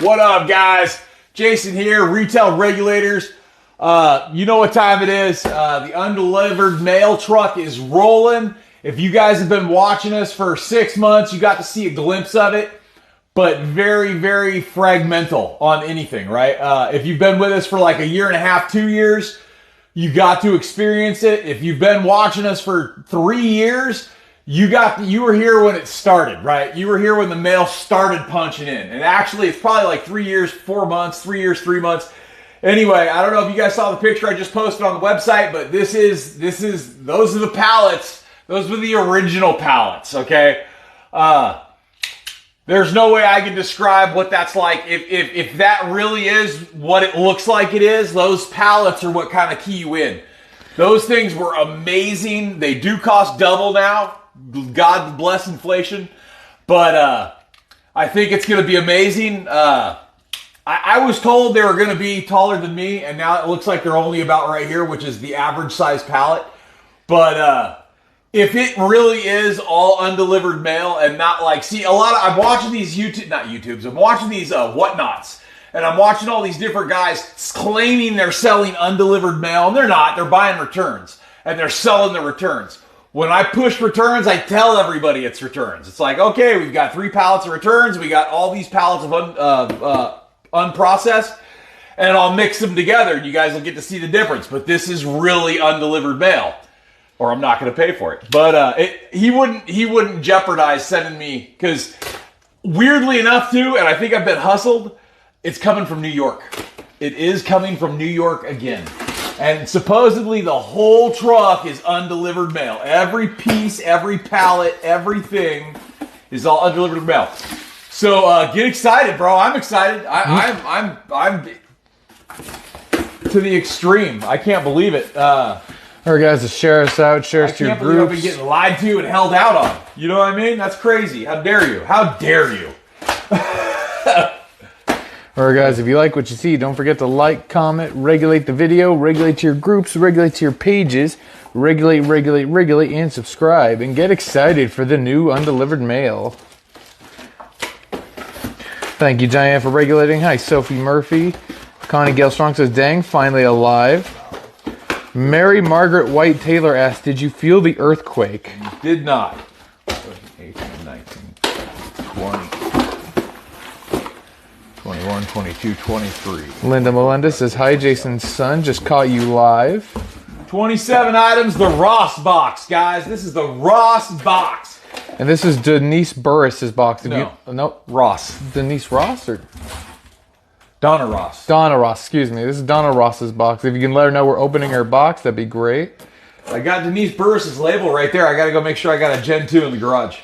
What up, guys? Jason here, Retail Regulators. You know what time it is. The Undelivered Male truck is rolling. If you guys have been watching us for 6 months, you got to see a glimpse of it, but very, very fragmental on anything, right? If you've been with us for like a year and a half, 2 years, you got to experience it. If you've been watching us for 3 years, you were here when it started, right? You were here when the male started punching in. And actually, it's probably like 3 years, 4 months, 3 years, 3 months. Anyway, I don't know if you guys saw the picture I just posted on the website, but those are the pallets. Those were the original pallets, okay? There's no way I can describe what that's like. If that really is what it looks like it is, those pallets are what kind of key you in. Those things were amazing. They do cost double now. God bless inflation. But I think it's going to be amazing. I was told they were going to be taller than me, and now it looks like they're only about right here, which is the average size pallet. But if it really is all undelivered male and not like, see, I'm watching these I'm watching these whatnots, and I'm watching all these different guys claiming they're selling undelivered male, and they're not. They're buying returns, and they're selling the returns. When I push returns, I tell everybody it's returns. It's like, okay, we've got 3 pallets of returns, we got all these pallets of unprocessed, and I'll mix them together, and you guys will get to see the difference. But this is really undelivered male, or I'm not going to pay for it. But he wouldn't jeopardize sending me, because weirdly enough too, and I think I've been hustled, it's coming from New York. It is coming from New York again. And supposedly the whole truck is undelivered mail. Every piece, every pallet, everything is all undelivered mail. So get excited, bro. I'm excited. I'm to the extreme. I can't believe it. All right, guys, to share us out, share us to your groups. I've been getting lied to and held out on. You know what I mean? That's crazy. How dare you? How dare you? All right, guys, if you like what you see, don't forget to like, comment, regulate the video, regulate to your groups, regulate to your pages, regulate, and subscribe, and get excited for the new Undelivered Mail. Thank you, Diane, for regulating. Hi, Sophie Murphy. Connie Gail Strong says, dang, finally alive. Mary Margaret White Taylor asked, did you feel the earthquake? Did not. 18, 19, 20. 21, 22, 23. Linda Melinda says, hi, Jason's son. Just caught you live. 27 items, the Ross box, guys. This is the Ross box. And this is Denise Burris's box. No, Ross. Denise Ross or? Donna Ross. Donna Ross, excuse me. This is Donna Ross's box. If you can let her know we're opening her box, that'd be great. I got Denise Burris's label right there. I got to go make sure I got a Gen 2 in the garage.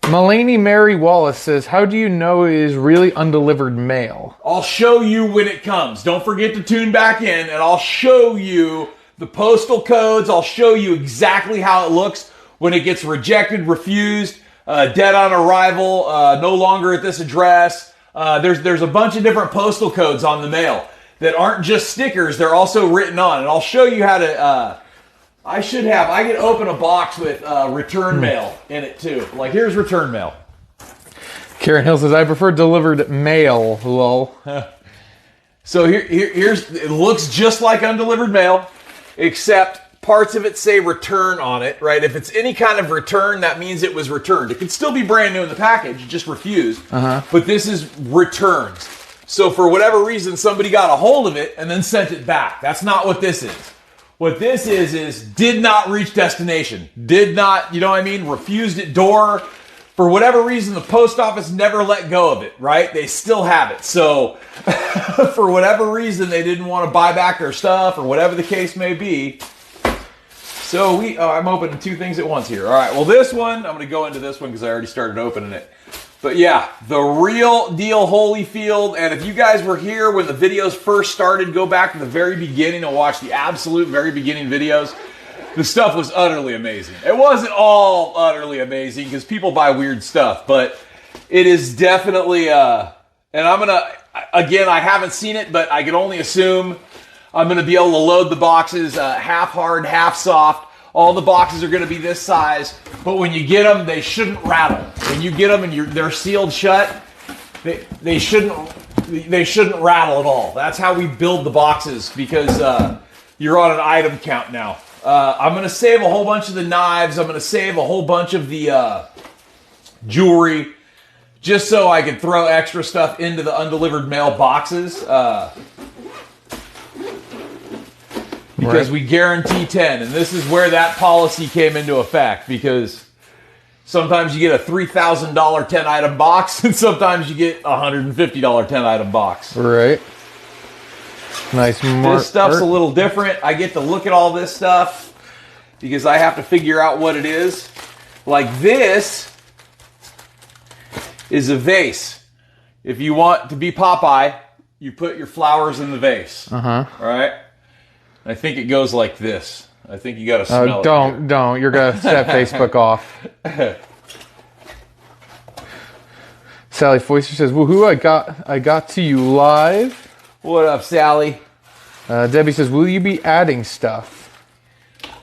Mulaney Mary Wallace says, how do you know it is really undelivered mail? I'll show you when it comes. Don't forget to tune back in, and I'll show you the postal codes. I'll show you exactly how it looks when it gets rejected, refused, dead on arrival, no longer at this address. There's a bunch of different postal codes on the mail that aren't just stickers. They're also written on, and I'll show you how to... I can open a box with return mail in it too. Like, here's return mail. Karen Hill says, I prefer delivered mail, lol. So here's, it looks just like undelivered mail, except parts of it say return on it, right? If it's any kind of return, that means it was returned. It could still be brand new in the package, just refused. But this is returns. So for whatever reason, somebody got a hold of it and then sent it back. That's not what this is. What this is did not reach destination. Did not, you know what I mean? Refused at door. For whatever reason, the post office never let go of it, right? They still have it. So for whatever reason, they didn't want to buy back their stuff or whatever the case may be. So I'm opening 2 things at once here. All right, well, this one, I'm going to go into this one because I already started opening it. But yeah, the real deal Holyfield. And if you guys were here when the videos first started, go back to the very beginning and watch the absolute very beginning videos. The stuff was utterly amazing. It wasn't all utterly amazing because people buy weird stuff, but it is definitely, and I'm going to, again, I haven't seen it, but I can only assume I'm going to be able to load the boxes half hard, half soft. all the boxes are going to be this size, but when you get them, they shouldn't rattle. When you get them and they're sealed shut, they shouldn't rattle at all. That's how we build the boxes, because you're on an item count now. I'm going to save a whole bunch of the knives. I'm going to save a whole bunch of the jewelry, just so I can throw extra stuff into the undelivered mail boxes. Because we guarantee 10, and this is where that policy came into effect, because sometimes you get a $3,000 10-item box, and sometimes you get a $150 10-item box. Right. Nice. This stuff's a little different. I get to look at all this stuff because I have to figure out what it is. Like this is a vase. If you want to be Popeye, you put your flowers in the vase. All right? I think it goes like this. I think you got to smell it. Don't. You're going to set Facebook off. Sally Foyster says, woohoo, I got to you live. What up, Sally? Debbie says, will you be adding stuff?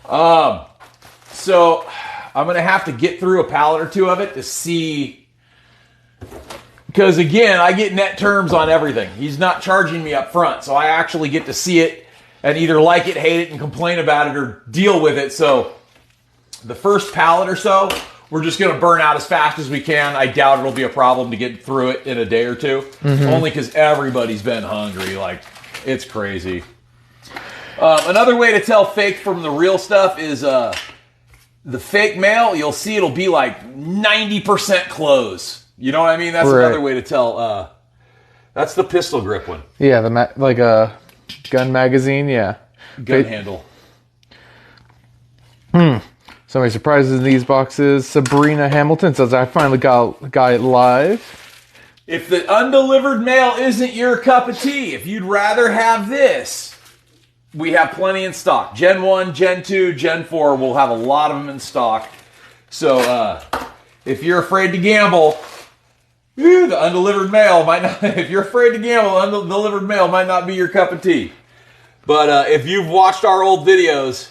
So I'm going to have to get through a pallet or two of it to see. Because again, I get net terms on everything. He's not charging me up front. So I actually get to see it and either like it, hate it, and complain about it, or deal with it. So the first pallet or so, we're just going to burn out as fast as we can. I doubt it'll be a problem to get through it in a day or two. Only because everybody's been hungry. Like, it's crazy. Another way to tell fake from the real stuff is the fake mail. You'll see it'll be like 90% close. You know what I mean? That's another way to tell. That's the pistol grip one. Yeah, like a gun magazine, yeah. Gun handle. Somebody surprises in these boxes. Sabrina Hamilton says, I finally got it live. If the undelivered mail isn't your cup of tea, if you'd rather have this, we have plenty in stock. Gen 1, Gen 2, Gen 4, we'll have a lot of them in stock. So if you're afraid to gamble, the undelivered mail might not, if you're afraid to gamble, undelivered mail might not be your cup of tea. But if you've watched our old videos,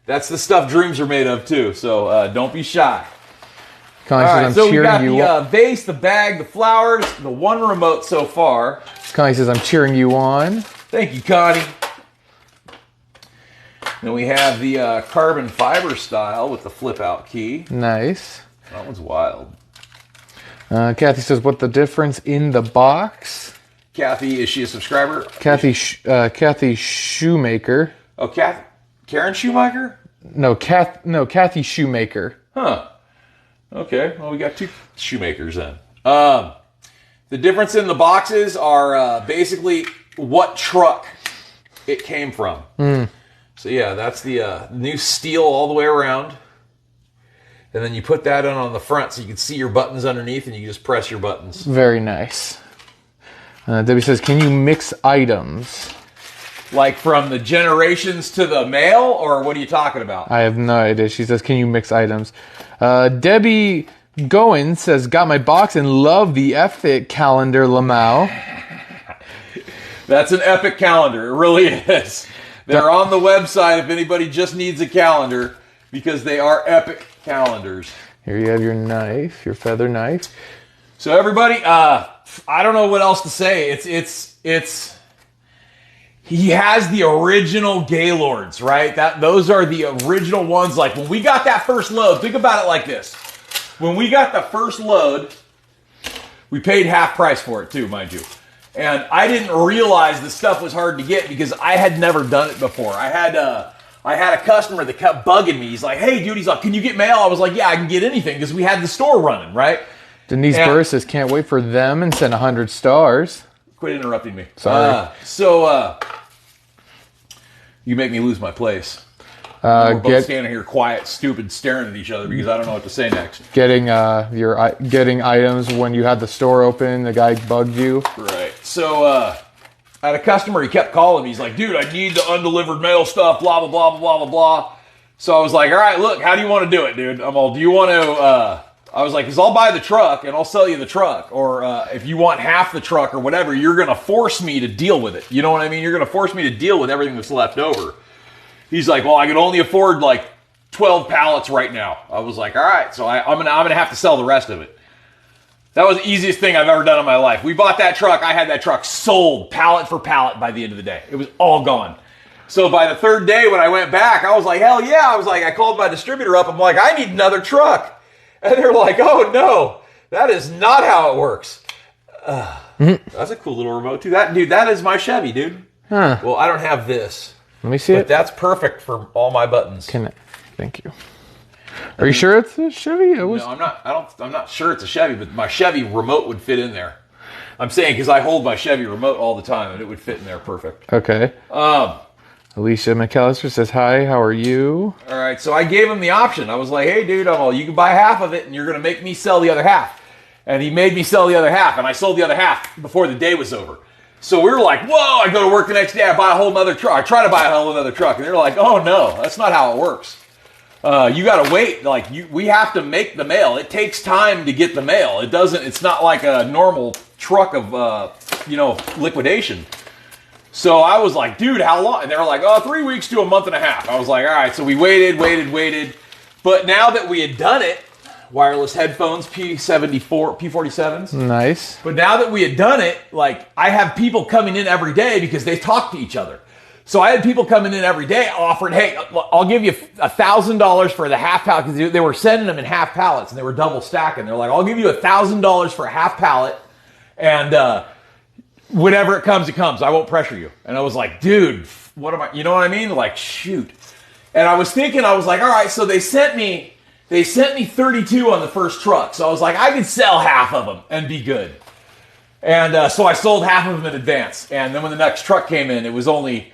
that's the stuff dreams are made of too. So don't be shy. Connie all says, right, so we got the vase, the bag, the flowers, the one remote so far. Connie says, I'm cheering you on. Thank you, Connie. Then we have the carbon fiber style with the flip out key. Nice. That one's wild. Kathy says, what the difference in the box? Kathy, is she a subscriber? Kathy Shoemaker. Oh, Karen Shoemaker? No, Kathy Shoemaker. Huh. Okay, well, we got two Shoemakers then. The difference in the boxes are basically what truck it came from. So yeah, that's the new steel all the way around. And then you put that on the front so you can see your buttons underneath, and you can just press your buttons. Very nice. Debbie says, can you mix items? Like from the generations to the mail, or what are you talking about? I have no idea. She says, can you mix items? Debbie Goen says, got my box and love the Epic calendar, Lamau. That's an epic calendar. It really is. They're on the website if anybody just needs a calendar, because they are epic calendars. Here you have your knife, your feather knife. So everybody, I don't know what else to say. It's he has the original Gaylords, right? Those are the original ones. Like when we got that first load, think about it like this. When we got the first load, we paid half price for it too, mind you. And I didn't realize the stuff was hard to get because I had never done it before. I had a customer that kept bugging me. He's like, hey, dude, he's like, can you get mail? I was like, yeah, I can get anything because we had the store running, right? Denise Burr says, can't wait for them and send 100 stars. Quit interrupting me. Sorry. You make me lose my place. We're both standing here quiet, stupid, staring at each other because I don't know what to say next. Getting items when you had the store open, the guy bugged you. Right. So I had a customer, he kept calling me. He's like, dude, I need the undelivered mail stuff, blah, blah, blah, blah, blah, blah. So I was like, all right, look, how do you want to do it, dude? I'm all, do you want to, I was like, because I'll buy the truck and I'll sell you the truck. Or if you want half the truck or whatever, you're going to force me to deal with it. You know what I mean? You're going to force me to deal with everything that's left over. He's like, well, I can only afford like 12 pallets right now. I was like, all right, so I'm gonna have to sell the rest of it. That was the easiest thing I've ever done in my life. We bought that truck. I had that truck sold pallet for pallet by the end of the day. It was all gone. So by the third day when I went back, I was like, hell yeah. I called my distributor up. I'm like, I need another truck. And they're like, oh no, that is not how it works. That's a cool little remote too. That is my Chevy, dude. Huh. Well, I don't have this. Let me see it. But that's perfect for all my buttons. Thank you. Are you sure it's a Chevy? No, I'm not. I'm not sure it's a Chevy, but my Chevy remote would fit in there. I'm saying because I hold my Chevy remote all the time, and it would fit in there perfect. Okay. Alicia McAllister says, hi, how are you? All right, so I gave him the option. I was like, hey, dude, you can buy half of it, and you're going to make me sell the other half. And he made me sell the other half, and I sold the other half before the day was over. So we were like, whoa, I go to work the next day, I buy a whole nother truck. I try to buy a whole other truck, and they're like, oh, no, that's not how it works. You got to wait. We have to make the mail. It takes time to get the mail. It's not like a normal truck of, liquidation. So I was like, dude, how long? And they were like, 3 weeks to a month and a half. I was like, all right. So we waited. But now that we had done it, wireless headphones, P47s. Nice. But now that we had done it, I have people coming in every day because they talk to each other. So I had people coming in every day offering, hey, I'll give you $1,000 for the half pallet, because they were sending them in half pallets and they were double stacking. They're like, I'll give you $1,000 for a half pallet, and whenever it comes, I won't pressure you. And I was like, dude, what am I, you know what I mean? Like, shoot. And I was thinking, I was like, all right, so they sent me 32 on the first truck. So I was like, I could sell half of them and be good. And so I sold half of them in advance. And then when the next truck came in, it was only...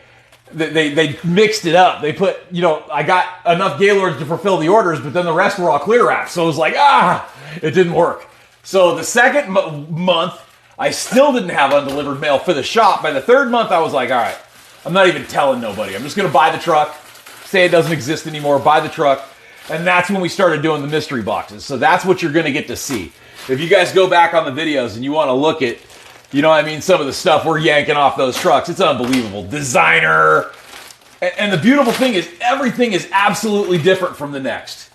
They mixed it up. They put, I got enough Gaylords to fulfill the orders, but then the rest were all clear wraps. So it was like, it didn't work. So the second month, I still didn't have undelivered mail for the shop. By the third month, I was like, all right, I'm not even telling nobody. I'm just going to buy the truck, say it doesn't exist anymore, buy the truck. And that's when we started doing the mystery boxes. So that's what you're going to get to see. If you guys go back on the videos and you want to look at, some of the stuff we're yanking off those trucks, it's unbelievable. Designer. And the beautiful thing is everything is absolutely different from the next.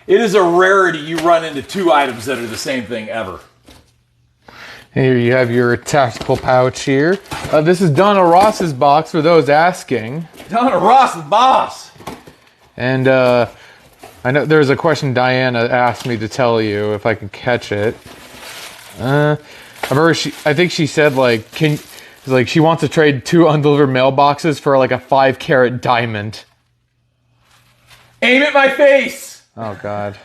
It is a rarity you run into two items that are the same thing ever. Here you have your tactical pouch here. This is Donna Ross's box for those asking. Donna Ross's boss. And I know there's a question Diana asked me to tell you if I can catch it. I think she said she wants to trade 2 undelivered mailboxes for a 5-carat diamond. Aim at my face. Oh God.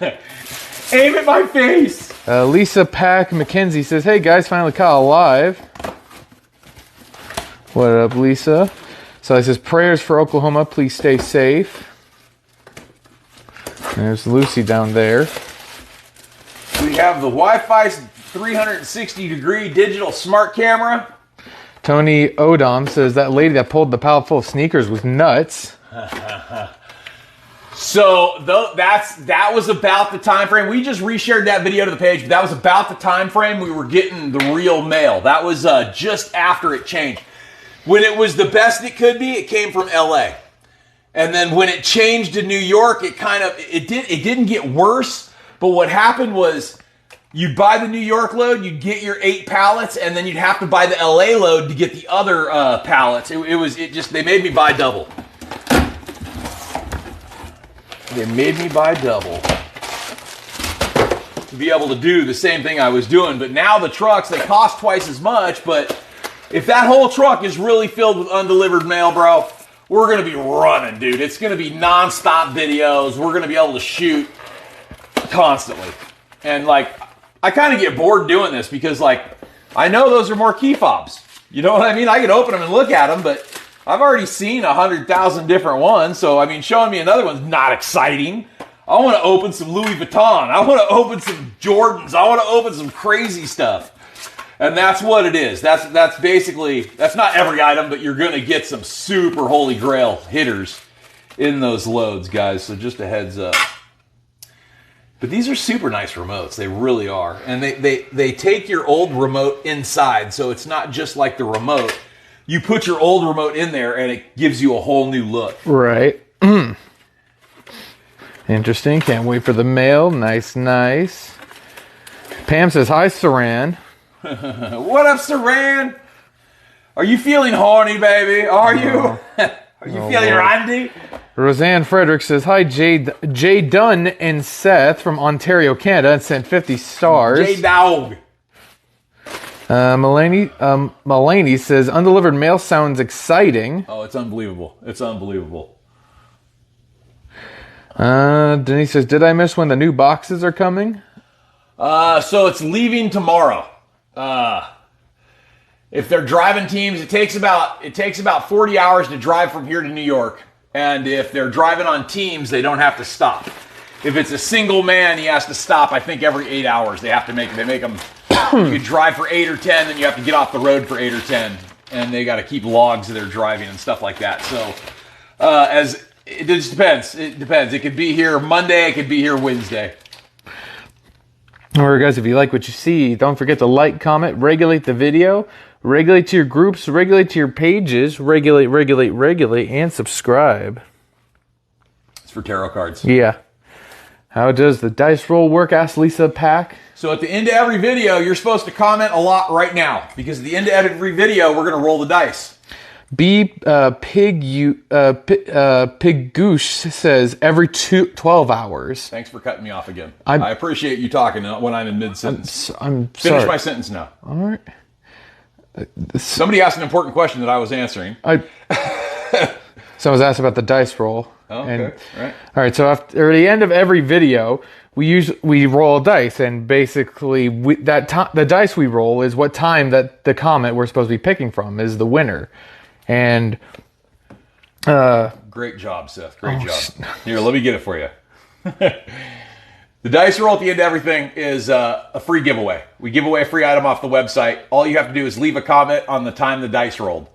Aim at my face. Lisa Pack McKenzie says, hey guys, finally caught alive. What up, Lisa? So it says, prayers for Oklahoma, please stay safe. There's Lucy down there. We have the Wi-Fi 360-degree digital smart camera. Tony Odom says that lady that pulled the pallet full of sneakers was nuts. So that was about the time frame. We just reshared that video to the page, but that was about the time frame we were getting the real mail. That was just after it changed. When it was the best it could be, it came from LA. And then when it changed to New York, it didn't get worse, but what happened was you'd buy the New York load, you'd get your 8 pallets, and then you'd have to buy the LA load to get the other pallets. They made me buy double. They made me buy double to be able to do the same thing I was doing. But now the trucks, they cost twice as much, but if that whole truck is really filled with undelivered mail, bro, we're going to be running, dude. It's going to be non-stop videos. We're going to be able to shoot constantly. And I kind of get bored doing this because I know those are more key fobs. You know what I mean? I can open them and look at them, but I've already seen 100,000 different ones. So, showing me another one's not exciting. I want to open some Louis Vuitton. I want to open some Jordans. I want to open some crazy stuff. And that's what it is. That's basically, that's not every item, but you're going to get some super holy grail hitters in those loads, guys. So just a heads up. But these are super nice remotes. They really are. And they take your old remote inside. So it's not just like the remote. You put your old remote in there and it gives you a whole new look. Right. Interesting. Can't wait for the mail. Nice, nice. Pam says, hi, Saran. What up, Saran? Are you feeling horny, baby? Are you? Are you feeling randy? Roseanne Frederick says, hi, Jay Dunn and Seth from Ontario, Canada, and sent 50 stars. J-Dog. Mulaney says, undelivered mail sounds exciting. Oh, it's unbelievable. It's unbelievable. Denise says, did I miss when the new boxes are coming? So it's leaving tomorrow. If they're driving teams, it takes about 40 hours to drive from here to New York. And if they're driving on teams, they don't have to stop. If it's a single man, he has to stop, I think, every 8 hours. They make them, you could drive for 8 or 10, then you have to get off the road for 8 or 10. And they got to keep logs of their driving and stuff like that. So, it just depends. It depends. It could be here Monday, it could be here Wednesday. Alright, guys, if you like what you see, don't forget to like, comment, regulate the video, regulate to your groups, regulate to your pages, regulate, and subscribe. It's for tarot cards. Yeah. How does the dice roll work? Asked Lisa Pack. So at the end of every video, you're supposed to comment a lot right now. Because at the end of every video, we're going to roll the dice. Pig Goosh says every 12 hours. Thanks for cutting me off again. I appreciate you talking when I'm in mid-sentence. I'm Finish sorry. my sentence now. All right. Somebody asked an important question that I was answering. So I was asked about the dice roll. Oh, okay. Right. All right. So after the end of every video, we roll a dice, and basically the dice we roll is what time that the comment we're supposed to be picking from is the winner. And great job, Seth. Great job. Here, let me get it for you. The dice roll at the end of everything is a free giveaway. We give away a free item off the website. All you have to do is leave a comment on the time the dice rolled.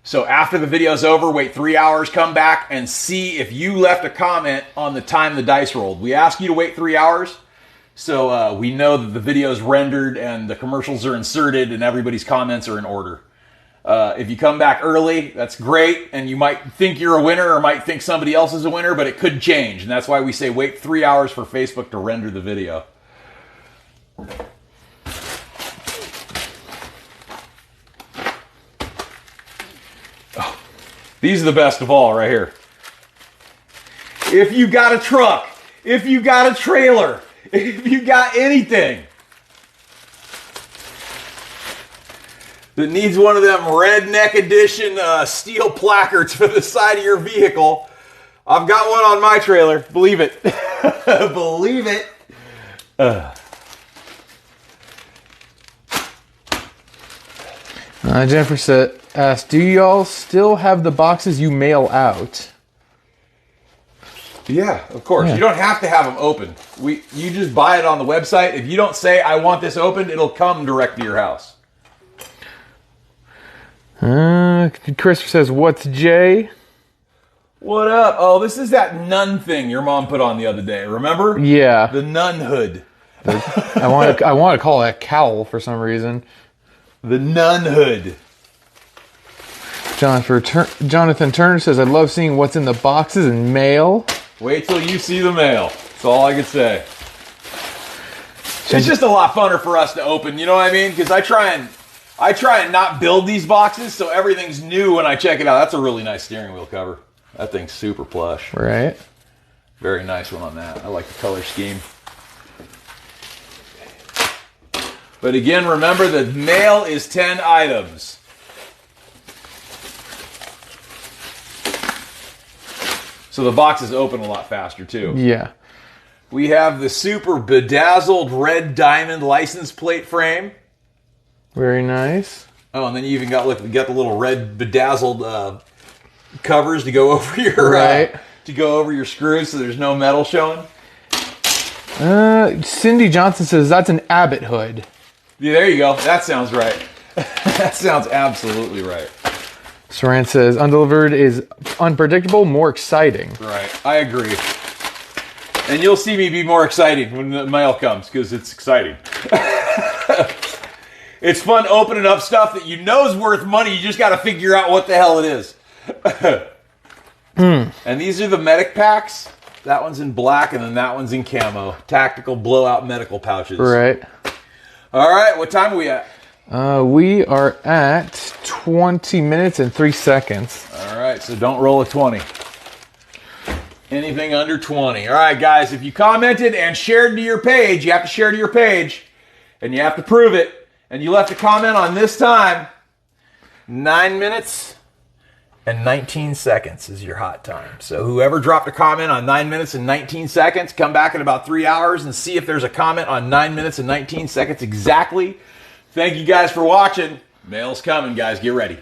So after the video's over, wait 3 hours, come back and see if you left a comment on the time the dice rolled. We ask you to wait 3 hours so we know that the video's rendered and the commercials are inserted and everybody's comments are in order. If you come back early, that's great, and you might think you're a winner or might think somebody else is a winner, but it could change, and that's why we say wait 3 hours for Facebook to render the video. Oh, these are the best of all right here. If you got a truck, if you got a trailer, if you got anything that needs one of them redneck edition steel placards for the side of your vehicle, I've got one on my trailer. Believe it. Believe it. Jennifer asked, do y'all still have the boxes you mail out? Yeah, of course. Yeah. You don't have to have them open. You just buy it on the website. If you don't say, I want this opened, it'll come direct to your house. Christopher says, what's Jay? What up? Oh, this is that nun thing your mom put on the other day. Remember? Yeah. The nun hood. I want to call that cowl for some reason. The nun hood. Jonathan Turner says, I love seeing what's in the boxes and mail. Wait till you see the mail. That's all I can say. It's just a lot funner for us to open, you know what I mean? Because I try and not build these boxes, so everything's new when I check it out. That's a really nice steering wheel cover. That thing's super plush. Right. Very nice one on that. I like the color scheme. But again, remember the mail is 10 items. So the boxes open a lot faster too. Yeah. We have the super bedazzled red diamond license plate frame. Very nice. Oh, and then you even got the little red bedazzled covers to go over your screws, so there's no metal showing. Cindy Johnson says that's an Abbott hood. Yeah, there you go. That sounds right. That sounds absolutely right. Saran says undelivered is unpredictable, more exciting. Right, I agree. And you'll see me be more excited when the mail comes because it's exciting. It's fun opening up stuff that you know is worth money. You just got to figure out what the hell it is. And these are the medic packs. That one's in black, and then that one's in camo. Tactical blowout medical pouches. Right. All right, what time are we at? We are at 20 minutes and 3 seconds. All right, so don't roll a 20. Anything under 20. All right, guys, if you commented and shared to your page, you have to share to your page, and you have to prove it, and you left a comment on this time, 9 minutes and 19 seconds is your hot time. So whoever dropped a comment on 9 minutes and 19 seconds, come back in about 3 hours and see if there's a comment on 9 minutes and 19 seconds exactly. Thank you guys for watching. Mail's coming, guys. Get ready.